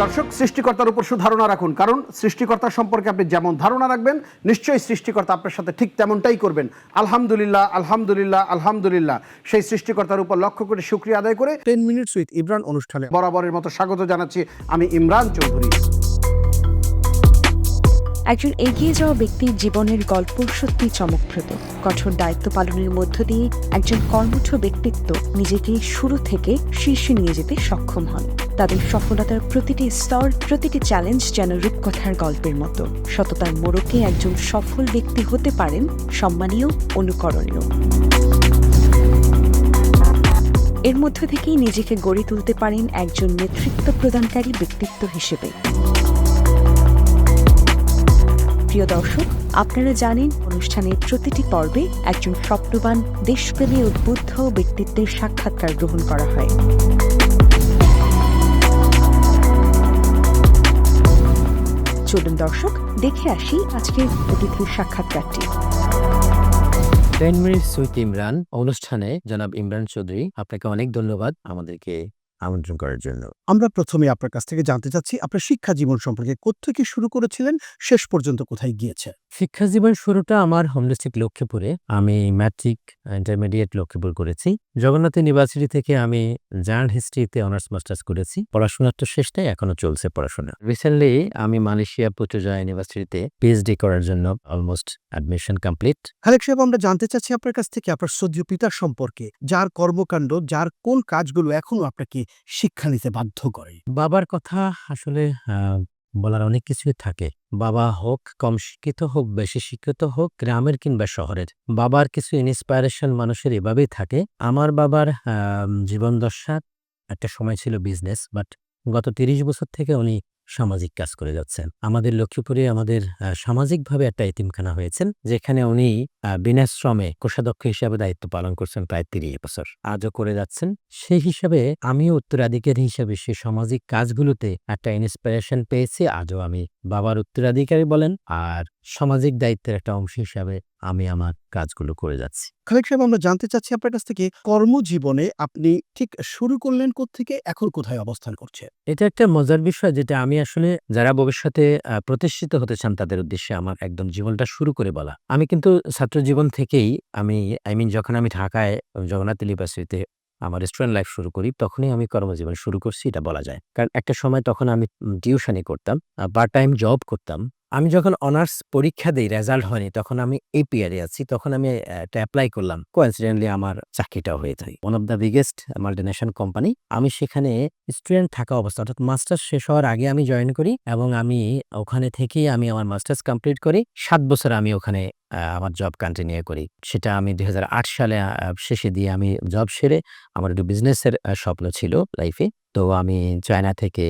দর্শক, সৃষ্টিকর্তার উপর সুধারণা রাখুন, কারণ সৃষ্টিকর্তা সম্পর্কে আপনি যেমন ধারণা রাখবেন নিশ্চয়ই সৃষ্টিকর্তা আপনার সাথে ঠিক তেমনটাই করবেন। আলহামদুলিল্লাহ, আলহামদুলিল্লাহ, আলহামদুলিল্লাহ। সেই সৃষ্টিকর্তার উপর লক্ষ্য করে শুকরিয়া আদায় করে 10 মিনিটস উইথ ইমরান অনুষ্ঠানে বরাবরের মতো স্বাগত জানাচ্ছি আমি ইমরান চৌধুরী। একজন এগিয়ে যাওয়া ব্যক্তির জীবনের গল্প সত্যি চমকপ্রদ। কঠোর দায়িত্ব পালনের মধ্য দিয়ে একজন কর্মঠ ব্যক্তিত্ব নিজেকে শুরু থেকে শীর্ষে নিয়ে যেতে সক্ষম হন। তাদের সফলতার প্রতিটি স্তর, প্রতিটি চ্যালেঞ্জ যেন রূপকথার গল্পের মতো। সততার মোড়কে একজন সফল ব্যক্তি হতে পারেন সম্মানীয়, অনুকরণীয়। এর মধ্য থেকেই নিজেকে গড়ে তুলতে পারেন একজন নেতৃত্ব প্রদানকারী ব্যক্তিত্ব হিসেবে। প্রিয় দর্শক, আপনারা জানেন অনুষ্ঠানের প্রতিটি পর্বে একজন স্বপ্নবান, দেশপ্রেমী, উদ্বুদ্ধ ব্যক্তিত্বের সাক্ষাৎকার গ্রহণ করা হয়। চলুন দর্শক, দেখে আসি আজকের অতিথির সাক্ষাৎকারটি। 10 মিনিটস উইথ ইমরান অনুষ্ঠানে জনাব ইমরান চৌধুরী, আপনাকে অনেক ধন্যবাদ আমাদেরকে আমন্ত্রণ করার জন্য। আমরা প্রথমে আপনার কাছ থেকে জানতে চাচ্ছি আপনার শিক্ষা জীবন সম্পর্কে। কোত্থেকে শুরু করেছিলেন, শেষ পর্যন্ত কোথায় গিয়েছে? শিক্ষা জীবন শুরুটা আমার হোম ডিস্ট্রিক্ট লক্ষ্মীপুরে। আমি ম্যাট্রিক, ইন্টারমিডিয়েট লক্ষ্মীপুর করেছি। জগন্নাথ ইউনিভার্সিটি থেকে আমি জার্নাল হিস্ট্রিতে অনার্স মাস্টার্স করেছি। পড়াশোনার তো শেষটাই, এখনো চলছে পড়াশোনা। রিসেন্টলি আমি মালয়েশিয়া পুত্রজয়া ইউনিভার্সিটিতে পিএইচডি করার জন্য অলমোস্ট অ্যাডমিশন কমপ্লিট। খালেক সাহেব, আমরা জানতে চাচ্ছি আপনার কাছ থেকে আপনার সদ্য পিতার সম্পর্কে, যার কর্মকাণ্ড, যার কোন কাজগুলো এখনো আপনাকে শিক্ষা নিতে বাধ্য করে। বাবার কথা আসলে বলার অনেক কিছুই থাকে। বাবা হোক কম শিক্ষিত, হোক বেশি শিক্ষিত, হোক গ্রামের কিংবা শহরের, বাবার কিছু ইন্সপায়ারেশন মানুষের এভাবেই থাকে। আমার বাবার জীবন দশা একটা সময় ছিল বিজনেস, বাট গত 30 বছর থেকে উনি সামাজিক কাজ করে যাচ্ছেন। আমাদের লক্ষ্মীপুরে আমাদের সামাজিকভাবে একটা এতিমখানা হয়েছেন, যেখানে উনি বিনাশ্রমে কোষাধ্যক্ষ হিসাবে দায়িত্ব পালন করছেন প্রায় 30 বছর, আজও করে যাচ্ছেন। সেই হিসাবে আমিও উত্তরাধিকারী হিসাবে সেই সামাজিক কাজগুলোতে একটা ইন্সপিরেশন পেয়েছি। আজও আমি বাবার উত্তরাধিকারী বলেন আর সামাজিক দায়িত্বের একটা অংশ হিসাবে আমি আমার কাজগুলো করে যাচ্ছি। খালেক সাহেব, আমরা জানতে চাচ্ছি আপনার কাছ থেকে কর্মজীবনে আপনি ঠিক শুরু করলেন কোত্থেকে, এখন কোথায় অবস্থান করছে? এটা একটা মজার বিষয়, যেটা আমি আসলে যারা ভবিষ্যতে প্রতিষ্ঠিত হতে চান তাদের উদ্দেশ্যে আমার একদম জীবনটা শুরু করে বলা। আমি কিন্তু ছাত্র জীবন থেকেই যখন আমি ঢাকায় জগন্নাথ ইউনিভার্সিটিতে আমার স্টুডেন্ট লাইফ শুরু করি, তখনই আমি কর্মজীবন শুরু করছি, এটা বলা যায়। কারণ একটা সময় তখন আমি টিউশনি করতাম, পার্ট টাইম জব করতাম। আমি যখন অনার্স পরীক্ষা দেই, রেজাল্ট হয়নি, তখন আমি এপিআরে আছি, তখন আমি একটা অ্যাপ্লাই করলাম। কোইন্সিডেন্টলি আমার চাকরিটাও হয়ে যায় one of the biggest multinational company. আমি সেখানে স্টুডেন্ট থাকা অবস্থা, অর্থাৎ মাস্টার্স শেষ হওয়ার আগে আমি জয়েন করি এবং আমি ওখানে থেকেই আমি আমার মাস্টার্স কমপ্লিট করি। 7 বছর আমি ওখানে আমার জব কন্টিনিউ করি। সেটা আমি 2008 সালে শেষে দিয়ে আমি জব সেরে আমার একটু বিজনেসের স্বপ্ন ছিল লাইফে। তো আমি চায়না থেকে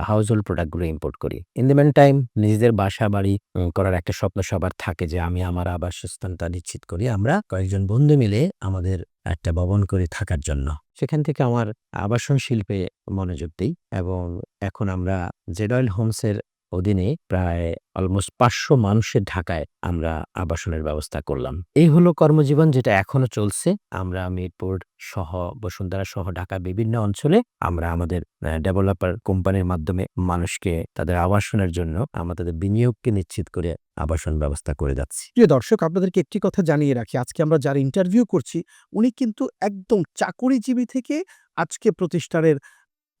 হাউস হোল্ড প্রোডাক্টগুলো ইম্পোর্ট করি। ইন দ্য মেন টাইম নিজেদের বাসা বাড়ি করার একটা স্বপ্ন সবার থাকে, যে আমি আমার আবাসস্থানটা নিশ্চিত করি। আমরা কয়েকজন বন্ধু মিলে আমাদের একটা ভবন করে থাকার জন্য সেখান থেকে আমার আবাসন শিল্পে মনোযোগ দিই এবং এখন আমরা জেড অয়েল হোমসের অধীনে প্রায় অলমোস্ট 500 মানুষের ঢাকায় আমরা আবাসনের ব্যবস্থা করলাম। এই হলো কর্মজীবন, যেটা এখনো চলছে। আমরা মিরপুর সহ বসুন্ধরা সহ ঢাকার বিভিন্ন অঞ্চলে আমরা আমাদের ডেভেলপার কোম্পানির মাধ্যমে মানুষকে তাদের আবাসনের জন্য আমাদের বিনিয়োগকে নিশ্চিত করে আবাসন ব্যবস্থা করে যাচ্ছি। প্রিয় দর্শক, আপনাদেরকে একটি কথা জানিয়ে রাখি, আজকে আমরা যার ইন্টারভিউ করছি উনি কিন্তু একদম চাকুরিজীবী থেকে আজকে প্রতিষ্ঠানের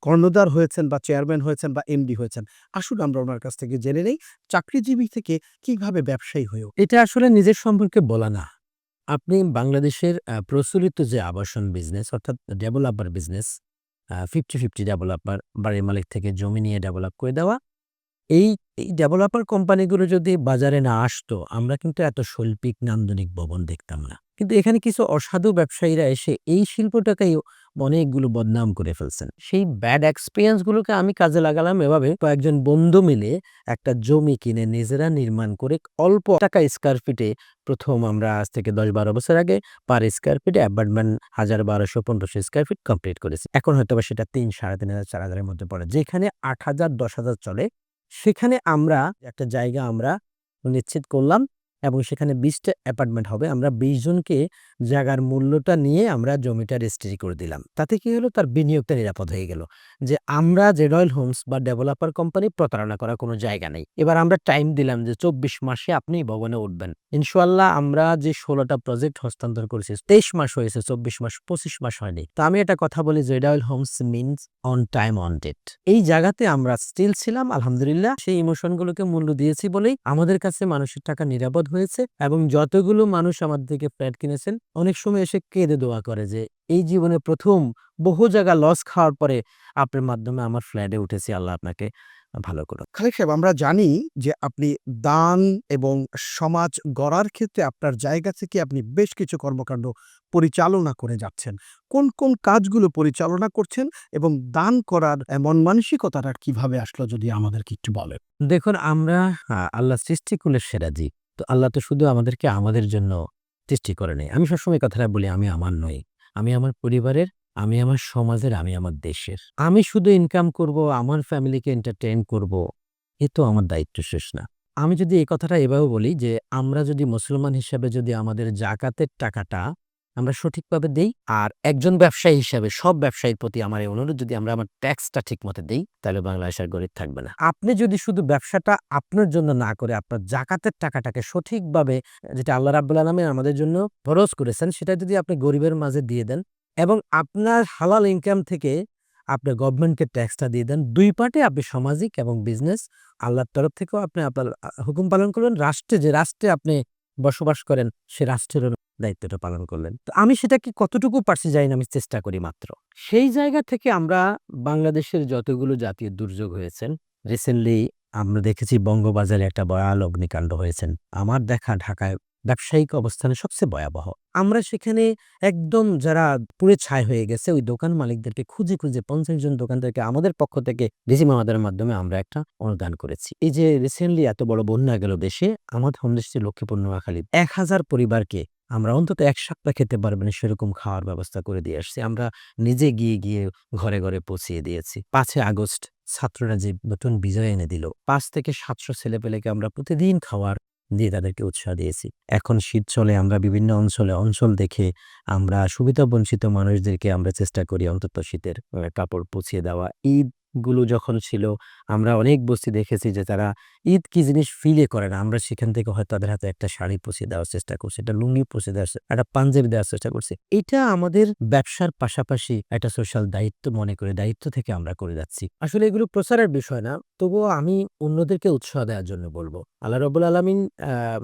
কর্ণধার হয়েছেন বা চেয়ারম্যান হয়েছেন বা এমডি হয়েছেন। আসুন আমরা ওনার কাছ থেকে জেনে নেই চাকরিজীবী থেকে কিভাবে ব্যবসায়ী হয়েও। এটা আসলে নিজের সম্পর্কে বলা না। আপনি বাংলাদেশের প্রচলিত যে আবাসন বিজনেস, অর্থাৎ ডেভেলপার বিজনেস, 50-50 ডেভেলপার, বাড়ির মালিক থেকে জমি নিয়ে ডেভেলপ করে দেওয়া, এই ডেভেলপার কোম্পানিগুলো যদি বাজারে না আসতো, আমরা কিন্তু এত শৈল্পিক নান্দনিক ভবন দেখতাম না। কিন্তু এখানে কিছু অসাধু ব্যবসায়ীরা এসে এই শিল্পটাকেই অনেকগুলো বদনাম করে ফেলছেন। সেই ব্যাড এক্সপিরিয়েন্স গুলোকে আমি কাজে লাগালাম। এভাবে কয়েকজন বন্ধু মিলে একটা জমি কিনে নিজেরা নির্মাণ করে অল্প টাকা স্কয়ার ফিটে, প্রথম আমরা আজ থেকে 10-12 বছর আগে পার স্কয়ার ফিটে অ্যাপার্টমেন্ট 1000, 1200, 1500 স্কয়ার ফিট কমপ্লিট করেছি। এখন হয়তো সেটা 3, 3500, 4000 এর মধ্যে পড়ে। যেখানে 8000, 10,000 চলে, সেখানে আমরা একটা জায়গা আমরা নিশ্চিত করলাম এবং সেখানে 20টা অ্যাপার্টমেন্ট হবে। আমরা 20 জনকে জায়গার মূল্যটা নিয়ে আমরা জমিটা রেজিস্ট্রি করে দিলাম। তাতে কি হলো? তার বিনিয়োগটা নিরাপদ হয়ে গেল। যে আমরা জেডওয়েল হোমস বা ডেভেলপার কোম্পানি প্রতারণা করার কোনো জায়গা নেই। এবার আমরা টাইম দিলাম যে ২৪ মাসে আপনি ভবনে উঠবেন। ইনশাআল্লাহ আমরা যে ১৬টা প্রজেক্ট হস্তান্তর করেছি ২৩ মাস হয়েছে, ২৪ মাস ২৫ মাস হয়নি। তো আমি একটা কথা বলি, Zedwell Homes means on time on date. এই জায়গাতে আমরা স্টিল ছিলাম আলহামদুলিল্লাহ। সেই ইমোশনগুলোকে মূল্য দিয়েছি বলেই আমাদের কাছে মানুষের টাকা নিরাপদ হয়েছে এবং যতগুলো মানুষ আমাদের থেকে ফ্ল্যাট কিনেছেন অনেক সময় এসে কেঁদে দোয়া করে যে এই জীবনে প্রথম বহু জায়গা লস খাওয়ার পরে আপনার মাধ্যমে আমার ফ্ল্যাটে উঠেছি, আল্লাহ আপনাকে ভালো করুন। খালেক সাহেব, আমরা জানি যে আপনি দান এবং সমাজ গড়ার ক্ষেত্রে আপনার জায়গা থেকে আপনি বেশ কিছু কর্মকাণ্ড পরিচালনা করে যাচ্ছেন। কোন কোন কাজগুলো পরিচালনা করছেন এবং দান করার মন মানসিকতাটা কিভাবে আসলো যদি আমাদেরকে একটু বলেন? দেখুন আমরা আল্লাহ সৃষ্টিকুলের সেরা জীব। তো আল্লাহ তো শুধু আমাদেরকে আমাদের জন্য সৃষ্টি করে নাই। আমি সবসময় কথাটা বলি, আমি আমার নই। আমি আমার পরিবারের, আমি আমার সমাজের, আমি আমার দেশের। আমি শুধু ইনকাম করব, আমার ফ্যামিলিকে এন্টারটেইন করব, এ তো আমার দায়িত্ব শেষ না। আমি যদি এই কথাটা এভাবে বলি যে আমরা যদি মুসলমান হিসাবে যদি আমাদের যাকাতের টাকাটা আমরা সঠিকভাবে দেই, আর একজন ব্যবসায়ী হিসাবে সব ব্যবসায়ীর প্রতি আমার এই অনুরোধ, যদি আমরা আমার ট্যাক্সটা ঠিকমতো দেই তাহলে বাংলাদেশ আর গরিব থাকবে না। আপনি যদি শুধু ব্যবসাটা আপনার জন্য না করে আপনার যাকাতের টাকাটাকে সঠিকভাবে, যেটা আল্লাহ রাব্বুল আলামিন আমাদের জন্য ফরজ করেছেন, সেটা যদি আপনি গরিবের মাঝে দিয়ে দেন এবং আপনার হালাল ইনকাম থেকে আপনি গভর্নমেন্টকে ট্যাক্সটা দিয়ে দেন, ২ পার্টে আপনি সামাজিক এবং বিজনেস আল্লাহর তরফ থেকেও আপনি আপনার হুকুম পালন করবেন। রাষ্ট্রে, যে রাষ্ট্রে আপনি বসবাস করেন সে রাষ্ট্রেরও দায়িত্বটা পালন করলেন। তো আমি সেটাকে কতটুকু পারছি জানি না, আমি চেষ্টা করি মাত্র। সেই জায়গা থেকে আমরা বাংলাদেশের যতগুলো জাতীয় দুর্যোগ হয়েছেন, রিসেন্টলি আমরা দেখেছি বঙ্গবাজারে একটা ভয়াল অগ্নিকাণ্ড হয়েছেন। আমার দেখা ঢাকায় ব্যবসায়িক অবস্থানে সবচেয়ে ভয়াবহ। আমরা সেখানে একদম যারা পুড়ে ছাই হয়ে গেছে ওই দোকান মালিকদেরকে খুঁজে খুঁজে ৫০ জন দোকানদারকে আমাদের পক্ষ থেকে ডিসি মহোদয়ের মাধ্যমে আমরা একটা অনুদান করেছি। এই যে রিসেন্টলি এত বড় বন্যা গেল দেশে, আমাদের হোম দেশটি লক্ষ্মীপুর নোয়াখালী ১,০০০ পরিবারকে আমরা অন্তত ১ সপ্তাহ খেতে পারবেন সেরকম খাওয়ার ব্যবস্থা করে দিয়ে আসছি। আমরা নিজে গিয়ে গিয়ে ঘরে ঘরে পৌঁছিয়ে দিয়েছি। ৫ই আগস্ট ছাত্ররা যে নতুন বিজয় এনে দিল, ৫ থেকে ৭০০ ছেলেপেলেকে আমরা প্রতিদিন খাওয়ার দিয়ে তাদেরকে উৎসাহ দিয়েছি। এখন শীত চলে, আমরা বিভিন্ন অঞ্চল দেখে আমরা সুবিধাবঞ্চিত মানুষদেরকে আমরা চেষ্টা করি অন্তত শীতের কাপড় পৌঁছিয়ে দেওয়া। ঈদগুলো যখন ছিল আমরা অনেক বস্তি দেখেছি যে তারা ঈদ কি জিনিস ফিলে করে না। আমরা সেখান থেকে হয়তো তাদের হাতে একটা শাড়ি পৌঁছে দেওয়ার চেষ্টা করছি, একটা লুঙ্গি পৌঁছে দেওয়ার, একটা পাঞ্জাবি দেওয়ার চেষ্টা করছি। এটা আমাদের ব্যবসার পাশাপাশি একটা সোশ্যাল দায়িত্ব মনে করে, দায়িত্ব থেকে আমরা করে যাচ্ছি। আসলে এগুলো প্রচারের বিষয় না, তবুও আমি অন্যদেরকে উৎসাহ দেওয়ার জন্য বলবো। আল্লাহ রাব্বুল আলামিন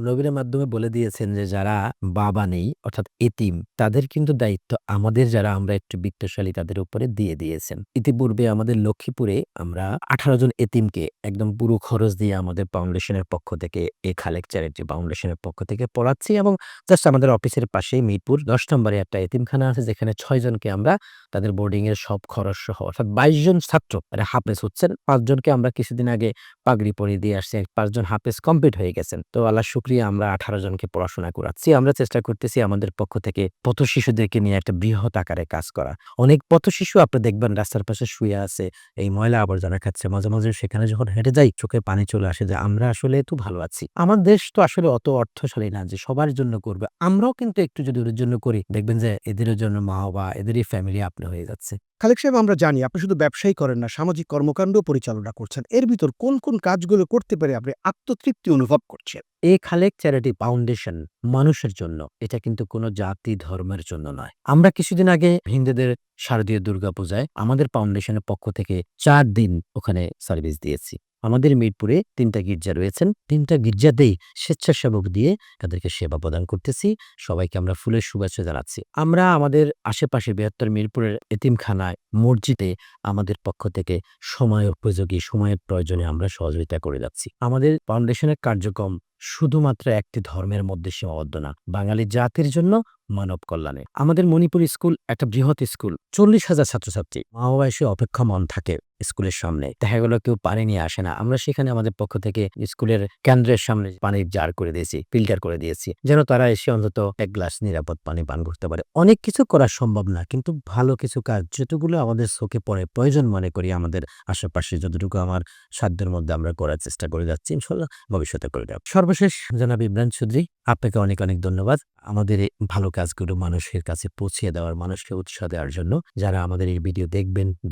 নবীর মাধ্যমে বলে দিয়েছেন যে যারা বাবা নেই অর্থাৎ এতিম, তাদের কিন্তু দায়িত্ব আমাদের যারা আমরা একটু বিত্তশালী তাদের উপরে দিয়ে দিয়েছেন। ইতিপূর্বে আমাদের লক্ষ্মীপুরে আমরা ১৮ জন এতিমকে একদম পুরো খরচ দিয়ে আমাদের ফাউন্ডেশনের পক্ষ থেকে, এই খালেক চ্যারিটি ফাউন্ডেশনের পক্ষ থেকে পড়াচ্ছি এবং জাস্ট আমাদের অফিসের পাশেই মিরপুর ১০ নম্বরে একটা এতিমখানা আছে যেখানে ৬ জনকে আমরা তাদের বোর্ডিং এর সব খরচ সহ, অর্থাৎ ২২ জন ছাত্র হাফেজ হচ্ছেন। ৫ জনকে আমরা কিছুদিন আগে পাগড়ি পরিয়ে দিয়ে আসছি। ৫ জন হাফেজ কমপ্লিট হয়ে গেছেন। তো আল্লাহর শুকরিয়া, আমরা ১৮ জনকে পড়াশোনা করাচ্ছি। আমরা চেষ্টা করতেছি আমাদের পক্ষ থেকে পথ শিশুদেরকে নিয়ে একটা বৃহৎ আকারে কাজ করা। অনেক পথ শিশু আপনি দেখবেন রাস্তার পাশে শুয়ে আছে, এই ময়লা আবর্জনা খাচ্ছে। মাঝে মাঝে সেখানে যখন হেঁটে যাই চোখে পানি চলে আসে যে আমরা আসলে তো ভালো আছি। আমার দেশ তো আসলে অত অর্থশালী না যে সবার জন্য করবে। আমরাও কিন্তু একটু যদি ওদের জন্য করি দেখবেন যে এদের জন্য মা বাবা, এদেরই ফ্যামিলি আপনি হয়ে যাচ্ছে। খালেক সাহেব, আমরা জানি আপনি শুধু ব্যবসায়ী করেন না, সামাজিক কর্মকাণ্ড পরিচালনা করছেন। এর ভিতর কোন কোন কাজগুলো করতে পেরে আপনি আত্মতৃপ্তি অনুভব করছেন? এই খালেক চ্যারিটি ফাউন্ডেশন মানুষের জন্য, এটা কিন্তু কোনো জাতি ধর্মের জন্য নয়। আমরা কিছুদিন আগে হিন্দুদের শারদীয় দুর্গাপূজায় আমাদের ফাউন্ডেশনের পক্ষ থেকে ৪ দিন ওখানে সার্ভিস দিয়েছি। আমাদের মিরপুরে ৩টা গির্জা রয়েছেন, ৩টা গির্জাতেই স্বেচ্ছাসেবক দিয়ে তাদেরকে সেবা প্রদান করতেছি। সবাইকে আমরা ফুলের শুভেচ্ছা জানাচ্ছি। আমরা আমাদের আশেপাশে বৃহত্তর মিরপুরের এতিমখানায়, মসজিদে আমাদের পক্ষ থেকে সময় উপযোগী, সময়ের প্রয়োজনে আমরা সহযোগিতা করে যাচ্ছি। আমাদের ফাউন্ডেশনের কার্যক্রম শুধুমাত্র একটি ধর্মের মধ্যে সীমাবদ্ধ না, বাঙালি জাতির জন্য, মানব কল্যাণে। আমাদের মণিপুর স্কুল একটা বৃহৎ স্কুল, ৪০,০০০ ছাত্রছাত্রী, মা বাবা এসে অপেক্ষমান থাকে স্কুলের সামনে। দেখা গেল কেউ পানি নিয়ে আসে না, আমরা সেখানে আমাদের পক্ষ থেকে স্কুলের কেন্দ্রের সামনে পানির জার করে দিয়েছি, ফিল্টার করে দিয়েছি, যেন তারা এসে অন্তত ১ গ্লাস নিরাপদ পানি পান করতে পারে। অনেক কিছু করা সম্ভব না, কিন্তু ভালো কিছু কাজ যেটুকুলো আমাদের চোখে পড়ে, প্রয়োজন মনে করি আমাদের আশেপাশে যতটুকু আমার সাধ্যের মধ্যে আমরা করার চেষ্টা করে যাচ্ছি, ইনশাল্লাহ ভবিষ্যতে করে যাব। সর্বশেষ জনাব ইমরান চৌধুরী, আপনাকে অনেক অনেক ধন্যবাদ। আমাদের এই ভালো কাজগুলো মানুষের কাছে পৌঁছে দেওয়ার, মানুষকে উৎসাহ দেওয়ার জন্য। যারা আমাদের এই ভিডিও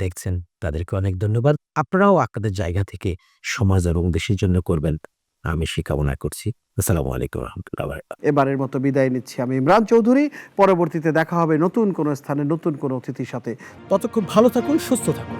দেখছেন তাদেরকে অনেক ধন্যবাদ। আপনারাও আপনাদের জায়গা থেকে সমাজ এবং দেশের জন্য করবেন, আমি সে কামনা করছি। আসসালামু আলাইকুম ওয়া রাহমাতুল্লাহি ওয়া বারাকাতুহু। এবারের মতো বিদায় নিচ্ছি আমি ইমরান চৌধুরী। পরবর্তীতে দেখা হবে নতুন কোনো স্থানে নতুন কোনো অতিথির সাথে। ততক্ষণ ভালো থাকুন, সুস্থ থাকুন।